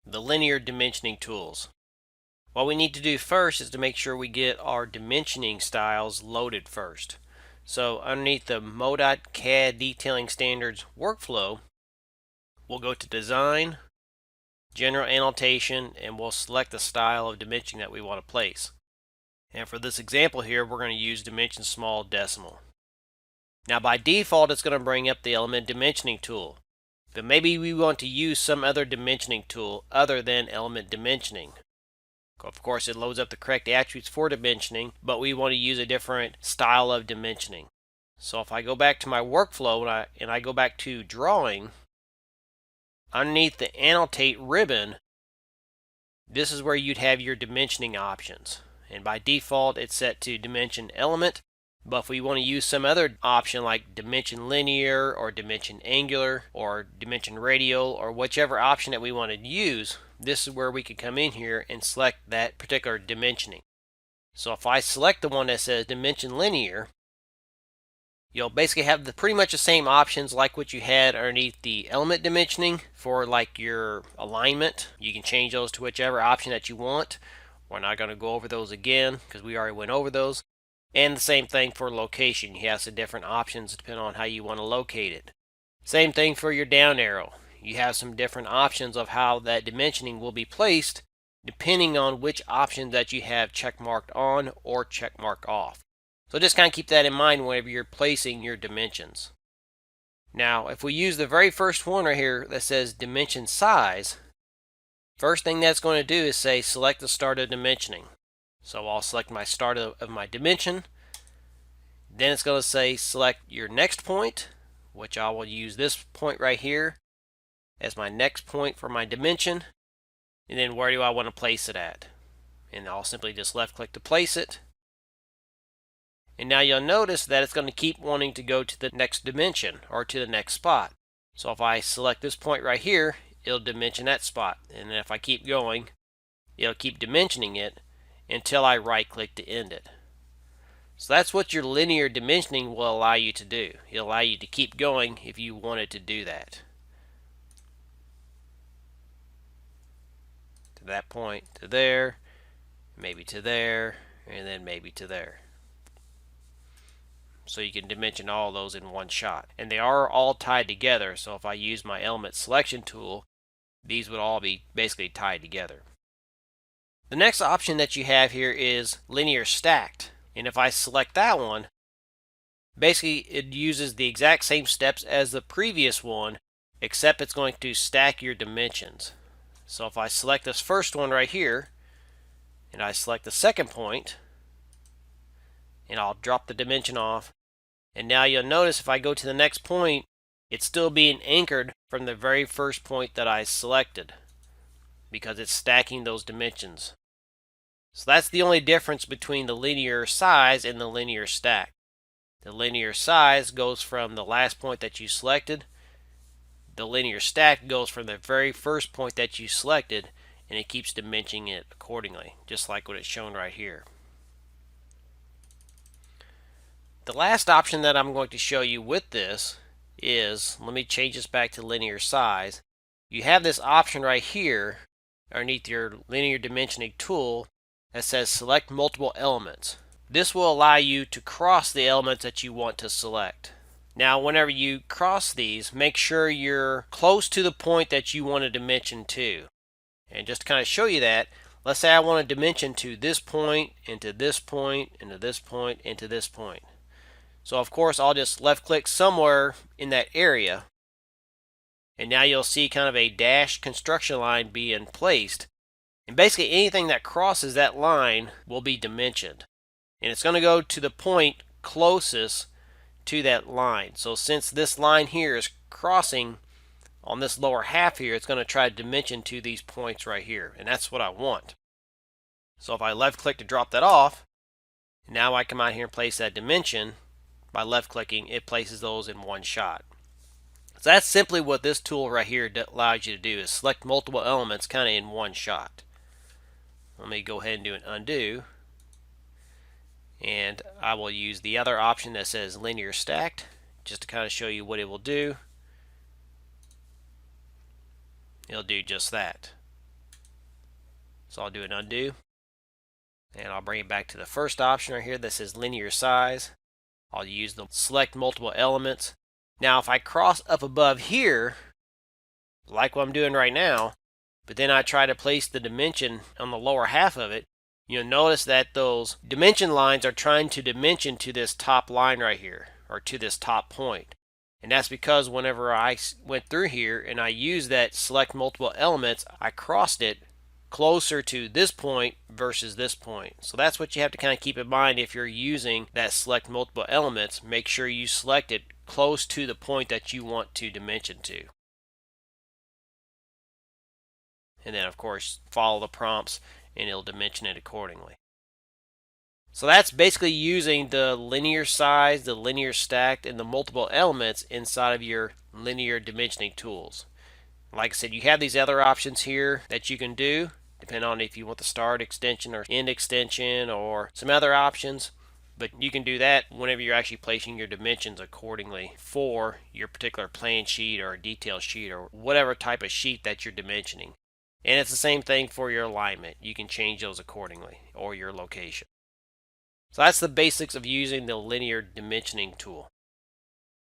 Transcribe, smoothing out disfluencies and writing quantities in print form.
the linear dimensioning tools. What we need to do first is to make sure we get our dimensioning styles loaded first. So underneath the MoDOT CAD Detailing Standards workflow, we'll go to Design, General Annotation, and we'll select the style of dimensioning that we want to place. And for this example here, we're going to use Dimension Small Decimal. Now by default, it's going to bring up the Element Dimensioning tool. But maybe we want to use some other dimensioning tool other than Element Dimensioning. Of course, it loads up the correct attributes for dimensioning, but we want to use a different style of dimensioning. So if I go back to my workflow and I go back to Drawing, underneath the Annotate ribbon, this is where you'd have your dimensioning options. And by default, it's set to Dimension Element. But if we want to use some other option like Dimension Linear or Dimension Angular or Dimension Radial or whichever option that we want to use, this is where we could come in here and select that particular dimensioning. So if I select the one that says Dimension Linear, you'll basically have pretty much the same options like what you had underneath the element dimensioning for like your alignment. You can change those to whichever option that you want. We're not going to go over those again because we already went over those. And the same thing for location. You have some different options depending on how you want to locate it. Same thing for your down arrow. You have some different options of how that dimensioning will be placed depending on which option that you have check marked on or check marked off. So just kind of keep that in mind whenever you're placing your dimensions. Now, if we use the very first one right here that says Dimension Size, first thing that's going to do is say select the start of dimensioning. So I'll select my start of my dimension. Then it's going to say select your next point, which I will use this point right here as my next point for my dimension. And then where do I want to place it at? And I'll simply just left click to place it. And now you'll notice that it's going to keep wanting to go to the next dimension or to the next spot. So if I select this point right here, it'll dimension that spot. And then if I keep going, it'll keep dimensioning it until I right click to end it. So that's what your linear dimensioning will allow you to do. It'll allow you to keep going if you wanted to do that. To that point, to there, maybe to there, and then maybe to there. So you can dimension all those in one shot. And they are all tied together, so if I use my element selection tool, these would all be basically tied together. The next option that you have here is linear stacked. And if I select that one, basically it uses the exact same steps as the previous one, except it's going to stack your dimensions. So if I select this first one right here, and I select the second point, and I'll drop the dimension off, and now you'll notice if I go to the next point, it's still being anchored from the very first point that I selected because it's stacking those dimensions. So that's the only difference between the linear size and the linear stack. The linear size goes from the last point that you selected. The linear stack goes from the very first point that you selected, and it keeps dimensioning it accordingly, just like what it's shown right here. The last option that I'm going to show you with this is, let me change this back to linear size. You have this option right here underneath your linear dimensioning tool that says select multiple elements. This will allow you to cross the elements that you want to select. Now whenever you cross these, make sure you're close to the point that you want to dimension to. And just to kind of show you that, let's say I want to dimension to this point, into this point, into this point, into this point. So of course I'll just left click somewhere in that area, and now you'll see kind of a dashed construction line being placed, and basically anything that crosses that line will be dimensioned, and it's going to go to the point closest to that line. So since this line here is crossing on this lower half here, it's going to try to dimension to these points right here, and that's what I want. So if I left click to drop that off, now I come out here and place that dimension. By left clicking, it places those in one shot. So that's simply what this tool right here allows you to do, is select multiple elements kind of in one shot. Let me go ahead and do an undo, and I will use the other option that says linear stacked just to kind of show you what it will do. It'll do just that. So I'll do an undo, and I'll bring it back to the first option right here that says linear size. I'll use the select multiple elements. Now if I cross up above here, like what I'm doing right now, but then I try to place the dimension on the lower half of it, you'll notice that those dimension lines are trying to dimension to this top line right here, or to this top point. And that's because whenever I went through here and I used that select multiple elements, I crossed it closer to this point versus this point. So that's what you have to kind of keep in mind if you're using that select multiple elements. Make sure you select it close to the point that you want to dimension to. And then of course follow the prompts and it'll dimension it accordingly. So that's basically using the linear size, the linear stacked, and the multiple elements inside of your linear dimensioning tools. Like I said, you have these other options here that you can do, depending on if you want the start extension or end extension or some other options. But you can do that whenever you're actually placing your dimensions accordingly for your particular plan sheet or detail sheet or whatever type of sheet that you're dimensioning. And it's the same thing for your alignment. You can change those accordingly, or your location. So that's the basics of using the linear dimensioning tool.